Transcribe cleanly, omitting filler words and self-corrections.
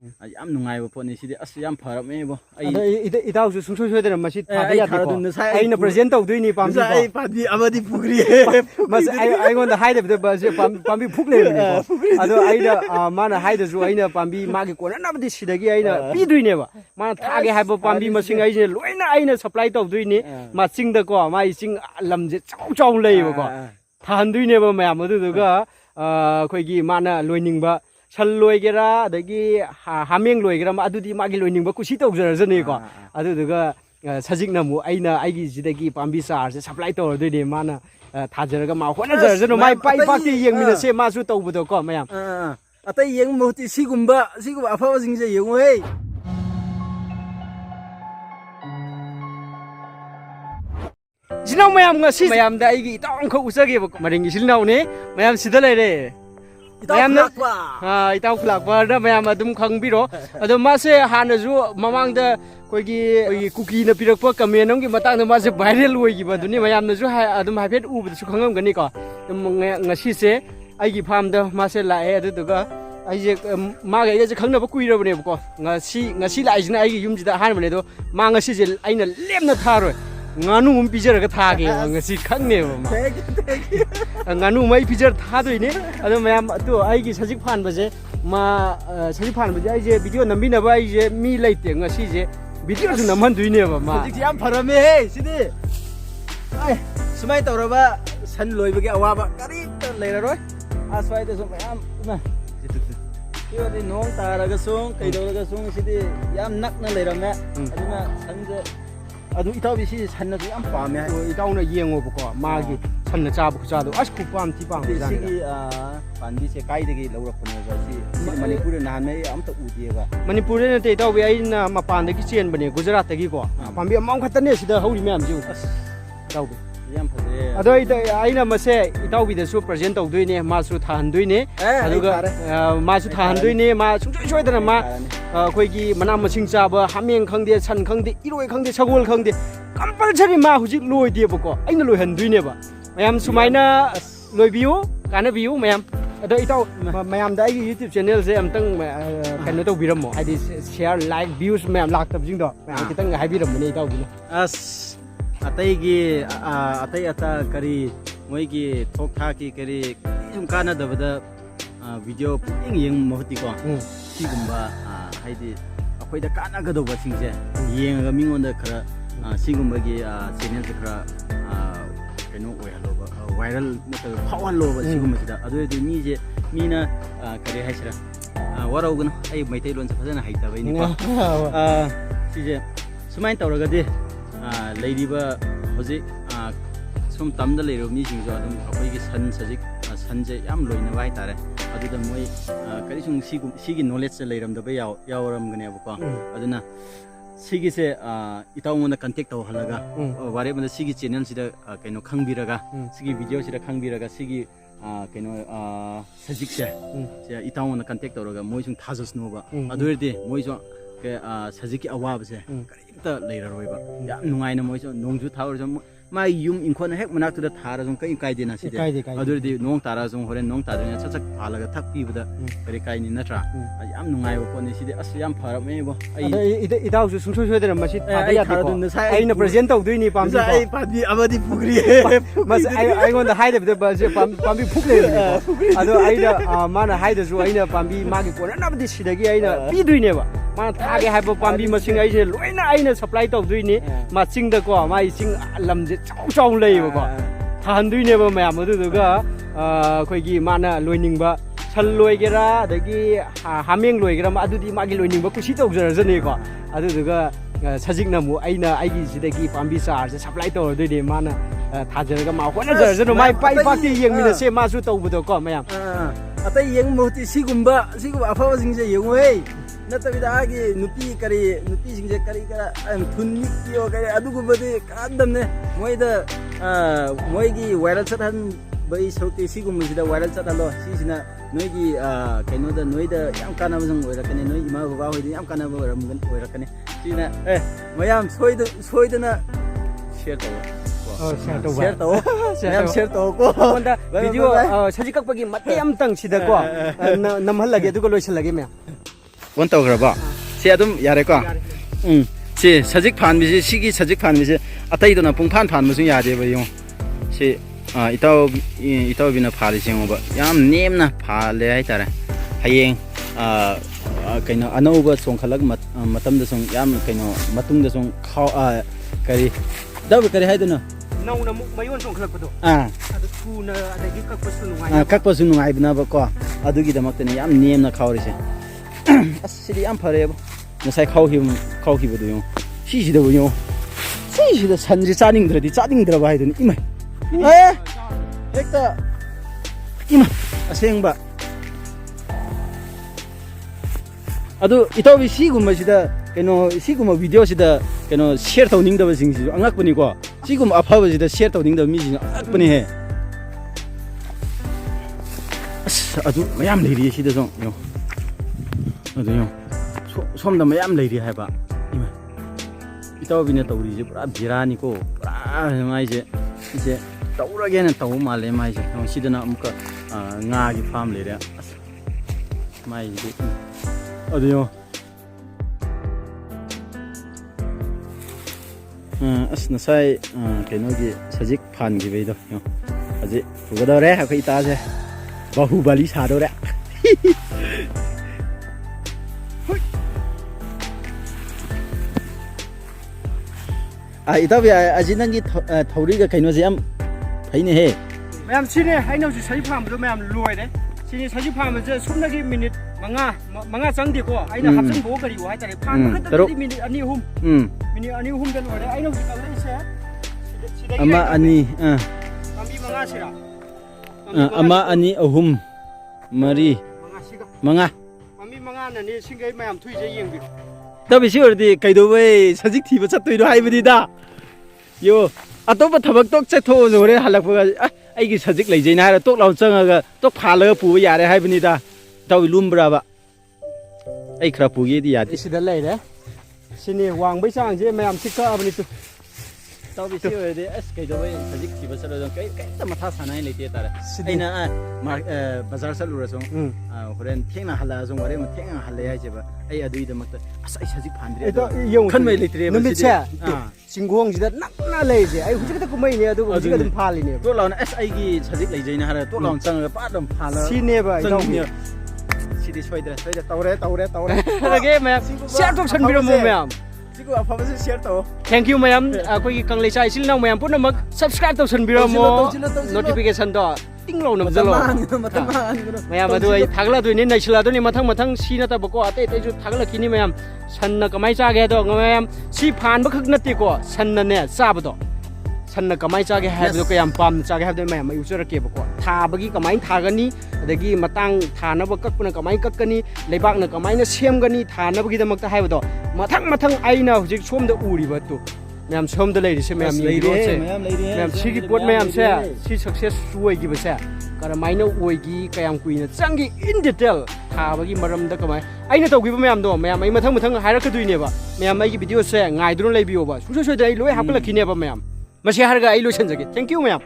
ꯌꯥꯝ ꯅꯨꯡꯉꯥꯏꯕ ꯄꯣꯠꯅꯤ ꯁꯤꯗꯤ ꯑꯁ ꯌꯥꯝ ꯐꯔꯝꯃꯦꯕꯣ ꯏꯇꯥꯎꯁꯨ ꯁꯨꯡꯁꯣꯏ ꯁꯣꯏꯗꯅ ꯃꯁꯤ ꯊꯥꯗ ꯌꯥꯗꯦꯀꯣ ꯑꯩꯅ ꯄ꯭ꯔꯦꯖꯦꯟ ꯇꯧꯗꯣꯏꯅꯤ ꯄꯥꯝꯕꯤ ꯑꯩ ꯄꯥꯝꯕꯤ ꯑꯃꯗꯤ ꯄꯨꯈ꯭ꯔꯤ ꯑꯩꯉꯣꯟꯗ ꯍꯥꯏꯗꯕꯗ ꯄꯥꯝꯕꯤ ꯐꯨꯛ ꯂꯩꯕꯅꯦꯀꯣ ꯑꯗꯣ ꯑꯩꯅ ꯃꯥꯅ ꯍꯥꯏꯗꯁꯨ ꯑꯩꯅ ꯄꯥꯝꯕꯤ ꯃꯥꯒꯤ ꯀꯣꯟꯅꯅꯕꯗꯤ ꯁꯤꯗꯒꯤ ꯑꯩꯅ ꯄꯤꯗꯣꯏꯅꯦꯕ ꯃꯥꯅ ꯊꯥꯒꯦ ꯍꯥꯏꯕ ꯄꯥꯝꯕꯤ ꯃꯁꯤꯡ ꯑꯩꯁꯦ ꯂꯣꯏꯅ ꯑꯩꯅ ꯁꯄ꯭ꯂꯥꯏ ꯇꯧꯗꯣꯏꯅꯤ ꯃꯥ ꯆꯤꯡꯗꯀꯣ ꯃꯥꯒꯤ ꯆꯤꯡ ꯂꯝꯁꯦ ꯆꯥꯎꯅ ꯂꯩꯌꯦꯕꯀꯣ ꯊꯥꯍꯟꯗꯣꯏꯅꯦꯕ ꯃꯌꯥꯝ ꯑꯗꯨꯗꯨꯒ ꯑꯩꯈꯣꯏꯒꯤ ꯃꯥꯅ ꯂꯣꯏꯅꯤꯡꯕ ꯁꯟ ꯂꯣꯏꯒꯦꯔꯥ ꯑꯗꯒꯤ ꯍꯥꯃꯦꯡ ꯂꯣꯏꯒꯦꯔꯥ ꯑꯗꯨꯗꯤ ꯃꯥꯒꯤ ꯂꯣꯏꯅꯤꯡꯕ ꯀꯨꯁꯤ ꯇꯧꯖꯔꯖꯅꯤꯀꯣ ꯑꯗꯨꯗꯨꯒ ꯁꯖꯤꯛꯅ ꯑꯃꯨꯛ ꯑꯩꯒꯤꯁꯤꯗꯒꯤ ꯄꯥꯝꯕꯤ ꯆꯥꯔꯁꯦ ꯁꯄ꯭ꯂꯥꯏ ꯇꯧꯔꯗꯣꯏꯅꯦ ꯃꯥꯅ ꯊꯥꯖꯔꯒ ꯃꯥ ꯍꯣꯠꯅꯖꯔꯖꯅꯨ ꯃꯥꯏ ꯏꯄꯥꯛꯇꯤ ꯌꯦꯡꯃꯤꯟꯅꯁꯦ ꯃꯥꯁꯨ ꯇꯧꯕꯗꯣꯀꯣ ꯃꯌꯥꯝ ꯑꯇꯩ ꯌꯦꯡꯕ ꯃꯍꯨꯠꯇꯤ ꯁꯤꯒꯨꯝꯕ ꯑꯐꯕꯁꯤꯡꯁꯦ ꯌꯦꯡꯉꯨꯍꯦ 이진아우 mayam ngasi mayamda aigi itang kho usage ba maring isilnau ne mayam sida leire mayam na itang flakwa da mayam adum khangbiro ado mase hanaju mamangda koigi cookie na pirakpa comment amgi matang da mase viral oigi ba duni mayam na ju adum hafet ubdu su khangam gani ko ngasi se aigi farm da mase lae adu duga aije ma ga je khangnaba kuirabane ko ngasi laijina aigi yumjida hanbane do ma ngasi je aina lemna tharoi nganu pijar thage ngasi khangne nganu mai pijar thadoine ado mayam to aigi sajik phan baje ma sajik phan baje aije video nambi na ba aije mi laite ngasi je video su namhan duine ba ma sajik yam pharame he sidi ai sumai tawraba san loibagi awaba kari ta leiraroi aswai da sum yam nong taraga song kaidoraga song sidi yam nakna leirame aduna sanje adu itaw bisi sanna du yam pame itaw na yengo bako magi sanna chabu khachado as khu pam ti pam ji sigi pandi se kai degi lawrakone ba si manipur na me am ta udi ba manipur ne te itaw bi aina mapan degi chen bane gujarat degi ko pambi amam khatane sida hori myam ji itaw bi yam phade ado aina mase itaw bi da su present tawdoine ma su than doine aduga ma su than doine ma sungsoi soidana ma ꯑꯩꯈꯣꯏꯒꯤ ꯃꯅꯥ ꯃꯁꯤꯡ ꯆꯥꯕ ꯍꯥꯃꯦꯡ ꯈꯪꯗꯦ ꯁꯟ ꯈꯪꯗꯦ ꯏꯔꯣꯏ ꯈꯪꯗꯦ ꯁꯒꯣꯜ ꯈꯪꯗꯦ ꯀꯝꯄꯜꯁꯔꯤ ꯃꯥ ꯍꯧꯖꯤꯛ ꯂꯣꯏꯗꯦꯕꯀꯣ ꯑꯩꯅ ꯂꯣꯏꯍꯟꯗꯣꯏꯅꯦꯕ ꯃꯌꯥꯝ ꯁꯨꯃꯥꯏꯅ ꯂꯣꯏꯕꯤꯌꯨ ꯀꯥꯟꯅꯕꯤꯌꯨ ꯃꯌꯥꯝ ꯑꯗꯣ ꯏꯇꯥꯎ ꯃꯌꯥꯝꯗ ꯑꯩꯒꯤ ꯌꯨꯇ꯭ꯌꯨꯕ ꯆꯦꯅꯦꯜꯁꯦ ꯑꯝꯇꯪ ꯀꯩꯅꯣ ꯇꯧꯕꯤꯔꯝꯃꯣ ꯍꯥꯏꯗꯤ ꯁꯤꯌꯥꯔ ꯂꯥꯏꯛ ꯚ꯭ꯌꯨꯁ ꯃꯌꯥꯝ ꯂꯥꯛꯇꯕꯁꯤꯡꯗꯣ ꯃꯌꯥꯝ ꯈꯤꯇꯪ ꯍꯥꯏꯕꯤꯔꯝꯕꯅꯦ ꯏꯇꯥꯎꯗꯨꯅ ꯑꯁ ꯑꯇꯩꯒꯤ ꯑꯇꯩ ꯑꯇꯥ ꯀꯔꯤ ꯃꯣꯏꯒꯤ ꯊꯣꯛ ꯊꯥꯛꯀꯤ ꯀꯔꯤ ꯁꯨꯝ ꯀꯥꯟꯅꯗꯕꯗ ꯚꯤꯗꯤꯑꯣ ꯄꯨꯛꯅꯤꯡ ꯌꯦꯡꯕ ꯃꯍꯨꯠꯇꯤꯀꯣ ꯁꯤꯒꯨꯝꯕ ꯍꯥꯏꯗꯤ ꯑꯩꯈꯣꯏꯗ ꯀꯥꯟꯅꯒꯗꯧꯕꯁꯤꯡꯁꯦ ꯌꯦꯡꯉꯒ ꯃꯤꯉꯣꯟꯗ ꯈꯔ ꯁꯤꯒꯨꯝꯕꯒꯤ ꯆꯦꯅꯦꯜꯁꯦ ꯈꯔ ꯀꯩꯅꯣ ꯑꯣꯏꯍꯜꯂꯣꯕ ꯚꯥꯏꯔꯦꯜ ꯅꯠꯇ꯭ꯔꯒ ꯐꯥꯎꯍꯜꯂꯣꯕ ꯁꯤꯒꯨꯝꯕꯁꯤꯗ ꯑꯗꯨ ꯑꯣꯏꯔꯗꯤ ꯃꯤꯅ ꯀꯔꯤ ꯍꯥꯏꯁꯤꯔꯥ ꯋꯥꯔꯧꯒꯅꯨ ꯑꯩ ꯃꯩꯇꯩꯂꯣꯟꯁꯦ ꯐꯖꯅ ꯍꯩꯇꯕꯩꯅꯤꯀꯣ ꯁꯤꯁꯦ ꯁꯨꯃꯥꯏꯅ ꯇꯧꯔꯒꯗꯤ ꯂꯩꯔꯤꯕ ꯍꯧꯖꯤꯛ ꯁꯨꯝ ꯇꯝꯗ ꯂꯩꯔꯤꯕ ꯃꯤꯁꯤꯡꯁꯨ ꯑꯗꯨꯝ ꯑꯩꯈꯣꯏꯒꯤ ꯁꯟꯁꯦ ꯌꯥꯝ ꯂꯣꯏꯅꯕ ꯍꯥꯏꯇꯥꯔꯦ ꯑꯗꯨꯗ ꯃꯣꯏ ꯀꯔꯤꯁꯨ ꯁꯤꯒꯤ ꯅꯣꯂꯦꯖꯁꯦ ꯂꯩꯔꯝꯗꯕ ꯌꯥꯎꯔꯝꯒꯅꯦꯕꯀꯣ ꯑꯗꯨꯅ ꯁꯤꯒꯤꯁꯦ ꯏꯇꯥꯎꯉꯣꯟꯗ ꯀꯟꯇꯦꯛ ꯇꯧꯍꯜꯂꯒ ꯋꯥꯔꯦꯞꯗ ꯁꯤꯒꯤ ꯆꯦꯅꯦꯜꯁꯤꯗ ꯀꯩꯅꯣ ꯈꯪꯕꯤꯔꯒ ꯁꯤꯒꯤ ꯚꯤꯗꯤꯑꯣꯁꯤꯗ ꯈꯪꯕꯤꯔꯒ ꯁꯤꯒꯤ ꯀꯩꯅꯣ ꯁꯖꯤꯛꯁꯦ ꯏꯇꯥꯎꯉꯣꯟꯗ ꯀꯟꯇꯦꯛ ꯇꯧꯔꯒ ꯃꯣꯏꯁꯨ ꯊꯥꯖꯁꯅꯨꯕ ꯑꯗꯨ ꯑꯣꯏꯔꯗꯤ ꯃꯣꯏꯁꯨ ꯁꯖꯤꯛꯀꯤ ꯑꯋꯥꯕꯁꯦ ꯀꯔꯤꯝꯇ ꯂꯩꯔꯔꯣꯏꯕ ꯌꯥꯝ ꯅꯨꯡꯉꯥꯏꯅ ꯃꯣꯏꯁꯨ ꯅꯣꯡꯖꯨ ꯊꯥ ꯑꯣꯏꯔꯁꯨ ꯃꯥꯒꯤ ꯌꯨꯝ ꯏꯪꯈꯣꯜ ꯍꯦꯛ ꯃꯅꯥꯛꯇꯨꯗ ꯊꯥꯔꯁꯨ ꯀꯩ ꯀꯥꯏꯗꯦꯅ ꯁꯤꯗꯤ ꯑꯗꯨꯗꯤ ꯅꯣꯡ ꯇꯥꯔꯁꯨ ꯍꯣꯔꯦꯟ ꯅꯣꯡ ꯇꯥꯗ꯭ꯔꯤꯉꯩ ꯁꯠ ꯁꯠ ꯐꯥꯜꯂꯒ ꯊꯛꯄꯤꯕꯗ ꯀꯔꯤ ꯀꯥꯏꯅꯤ ꯅꯠꯇ꯭ꯔꯥ ꯌꯥꯝ ꯅꯨꯡꯉꯥꯏꯕ ꯄꯣꯠꯅꯤ ꯁꯤꯗꯤ ꯑꯁ ꯌꯥꯝ ꯐꯔꯝꯃꯦꯕꯣ ꯏꯇꯥꯎꯁꯨ ꯁꯨꯡꯁꯣꯏ ꯁꯣꯏꯗꯅ ꯃꯁꯤ ꯊꯥꯗ ꯌꯥꯗꯦꯀꯣ ꯑꯩꯅ ꯄ꯭ꯔꯦꯖꯦꯟ ꯇꯧꯗꯣꯏꯅꯤ ꯄꯥꯝꯕꯤ ꯑꯩ ꯄꯥꯝꯕꯤ ꯑꯃꯗꯤ ꯄꯨꯈ꯭ꯔꯤ ꯑꯩꯉꯣꯟꯗ ꯍꯥꯏꯗꯕꯗ ꯄꯥꯝꯕꯤ ꯐꯨꯛ ꯂꯩꯕꯅꯦꯀꯣ ꯑꯗꯣ ꯑꯩꯅ ꯃꯥꯅ ꯍꯥꯏꯗꯁꯨ ꯑꯩꯅ ꯄꯥꯝꯕꯤ ꯃꯥꯒꯤ ꯀꯣꯟꯅꯅꯕꯗꯤ ꯁꯤꯗꯒꯤ ꯑꯩꯅ ꯄꯤꯗꯣꯏꯅꯦꯕ ꯃꯥꯅ ꯊꯥꯒꯦ ꯍꯥꯏꯕ ꯄꯥꯝꯕꯤ ꯃꯁꯤꯡ ꯑꯩꯁꯦ ꯂꯣꯏꯅ ꯑꯩꯅ ꯁꯄ꯭ꯂꯥꯏ ꯇꯧꯗꯣꯏꯅꯤ ꯃꯥ ꯆꯤꯡꯗꯀꯣ ꯃꯥꯒꯤ ꯆꯤꯡ ꯂꯝꯁꯦ ꯆꯥꯎꯅ ꯂꯩꯌꯦꯕꯀꯣ ꯊꯥꯍꯟꯗꯣꯏꯅꯦꯕ ꯃꯌꯥꯝ ꯑꯗꯨꯗꯨꯒ ꯑꯩꯈꯣꯏꯒꯤ ꯃꯥꯅ ꯂꯣꯏꯅꯤꯡꯕ ꯁꯟ ꯂꯣꯏꯒꯦꯔꯥ ꯑꯗꯒꯤ ꯍꯥꯃꯦꯡ ꯂꯣꯏꯒꯦꯔꯥ ꯑꯗꯨꯗꯤ ꯃꯥꯒꯤ ꯂꯣꯏꯅꯤꯡꯕ ꯀꯨꯁꯤ ꯇꯧꯖꯔꯖꯅꯤꯀꯣ ꯑꯗꯨꯗꯨꯒ ꯁꯖꯤꯛꯅ ꯑꯃꯨꯛ ꯑꯩꯒꯤꯁꯤꯗꯒꯤ ꯄꯥꯝꯕꯤ ꯆꯥꯔꯁꯦ ꯁꯄ꯭ꯂꯥꯏ ꯇꯧꯔꯗꯣꯏꯅꯤ ꯃꯥꯅ ꯊꯥꯖꯔꯒ ꯃꯥ ꯍꯣꯠꯅꯖꯔꯖꯅꯨ ꯃꯥꯏ ꯏꯄꯥꯛꯇꯤ ꯌꯦꯡꯃꯤꯟꯅꯁꯦ ꯃꯥꯁꯨ ꯇꯧꯕꯗꯣꯀꯣ ꯃꯌꯥꯝ ꯑꯇꯩ ꯌꯦꯡꯕ ꯃꯍꯨꯠꯇꯤ ꯁꯤꯒꯨꯝꯕ ꯑꯐꯕꯁꯤꯡꯁꯦ ꯌꯦꯡꯉꯨꯍꯦ ꯅꯠꯇꯕꯤꯗ ꯅꯨꯄꯤꯁꯤꯡꯁꯦ ꯀꯔꯤ ꯀꯔ ꯊꯨꯟꯅꯤꯛꯄꯤꯌꯣ ꯀꯔꯤ ꯑꯗꯨꯒꯨꯝꯕꯗꯤ ꯀꯥꯟꯗꯝꯅꯦ ꯃꯣꯏꯗ ꯃꯣꯏꯒꯤ ꯚꯥꯏꯔꯦꯜ ꯆꯠꯍꯟꯕꯒꯤ ꯁꯔꯨꯛꯇꯤ ꯁꯤꯒꯨꯝꯕꯁꯤꯗ ꯚꯥꯏꯔꯦꯜ ꯆꯠꯍꯜꯂꯣ ꯁꯤꯁꯤꯅ ꯅꯣꯏꯒꯤ ꯀꯩꯅꯣꯗ ꯅꯣꯏꯗ ꯌꯥꯝ ꯀꯥꯟꯅꯕꯁꯨ ꯑꯣꯏꯔꯛꯀꯅꯤ ꯅꯣꯏ ꯏꯃꯥ ꯕꯕꯥ ꯍꯣꯏꯗ ꯌꯥꯝ ꯀꯥꯟꯅꯕ ꯑꯣꯏꯔꯛꯀꯅꯤ ꯁꯤꯅ ꯃꯌꯥꯝ ꯁꯣꯏꯗꯅ ꯁꯤꯌꯔ ꯇꯧꯋꯣ ꯁꯤꯌꯔ ꯇꯧꯋꯣ ꯃꯌꯥꯝ ꯁꯤꯌꯔ ꯇꯧꯋꯣꯀꯣ ꯚꯤꯗꯤꯑꯣ ꯁꯖꯤꯛ ꯀꯛꯄꯒꯤ ꯃꯇꯦꯛ ꯑꯃꯇꯪ ꯁꯤꯗꯀꯣ ꯅꯝꯍꯜꯂꯒꯦ ꯑꯗꯨꯒ ꯂꯣꯏꯁꯤꯜꯂꯒꯦ ꯃꯌꯥꯝ 원 tawgraba si adum yare ko si sajik phan bi si sajik phan bi atai dona pung phan phan musu ya de ba yong si itaw bina phali sing ba yam nemna phale hai tare hayeng kaino anauba song khalak matam da song yam kaino matung da song khaw kari daw kari hai dona nauna mayon song khalak pado adu thuna adagi kakpasu nungai kakpasu nungai bina ba ko adugi da maktene yam nemna khawri se asidi yam phare ba nasai khawhi bu yong si da bu yong si da sanji chaning dra ba hai dona imai hekta ima aseng ba adu itaw bi sigum sida keno sigum video sida keno share tawning da sing si angak pani ko sigum apha ba sida share tawning da mi si angak pani he as adu mayam leiri sida song yo adu yo som da mayam leiri hai ba ima itaw bi na tawri je pura birani ko pura mai je je tawragena taw male mai je sidana amka nga gi farm leire mai je 어디요? 나사이 개노기 사직 판 기베이도 아직 부가더래 하고 이따세 바후발리 사도래 이따비 아지난기 더리가 개노지 암 파이네 해 mayam sini hainausi saji phamdo mayam loide sini saji phamje sumnagi minute manga changdi ko aina hapsan bo kari wa tare phan khata minute ani hum minute ani hum dan ore aina kalai se ama ani ambi manga sira ama ani ahum mari manga ambi manga na ni singai mayam thui je yengbi tabi si ordi kaido bai sajik thiba chatoi do haibadi da yo atopa thabak tok chetho jore halak ba aigi sajik leijaina ha tok law changaga tok phalaga pu yare haibani da tawi lumbra ba ai khra pu ge di yadi sida leire sini wangbai chang je mayam sikka abani tu tawi si ordi as kaido bai sajik thiba chalo jong kai ta matha sanai leite tara aina bazar salu ra song horen thengna hala jong ware ma thengna hala ya je ba ai adui da makta as ai sajik phandre to yong khan mai leitre ba sidi singong jida nakna leije ai hujik ta kumai ne adu hujik dum phali ne to lawn as ai gi sajik leijaina ha to lawn chang pa dum phala sine ba sidi soidra tawre rage mayam share tok san biro mo mayam siku afabase share to thank you mayam akoi ki kanglei chai sil nang mayam punamak subscribe tok san biro mo notification to ting lo nam jalo mayam adu ai thagla du ni naisila du ni mathang sina ta bako ate te ju thagla kini mayam sanna kamai cha ge do mayam si phan ba khak nati ko sanna ne cha ba do sanna kamai cha ge ha do kayam pam cha ge ha do mayam ai usara ke bako tha bagi kamai thagani adagi matang thana ba kakpuna kamai kakkani leibak na kamai na semgani thana bagi da makta haibado mathang aina hujik somda uri ba tu mayam somda leiri se mayam leiri se mayam sigi pot mayam se si success suoi gi ba se kara maina oi gi kayam kuina changi in detail tha bagi maram da kamai aina tawgi ba mayam do mayam ai mathang hairak kadui ne ba mayam ai gi video se ngai dron leibiyo ba su so da ai loi hapla kine ba mayam masi harga ai lo sanjage thank you mayam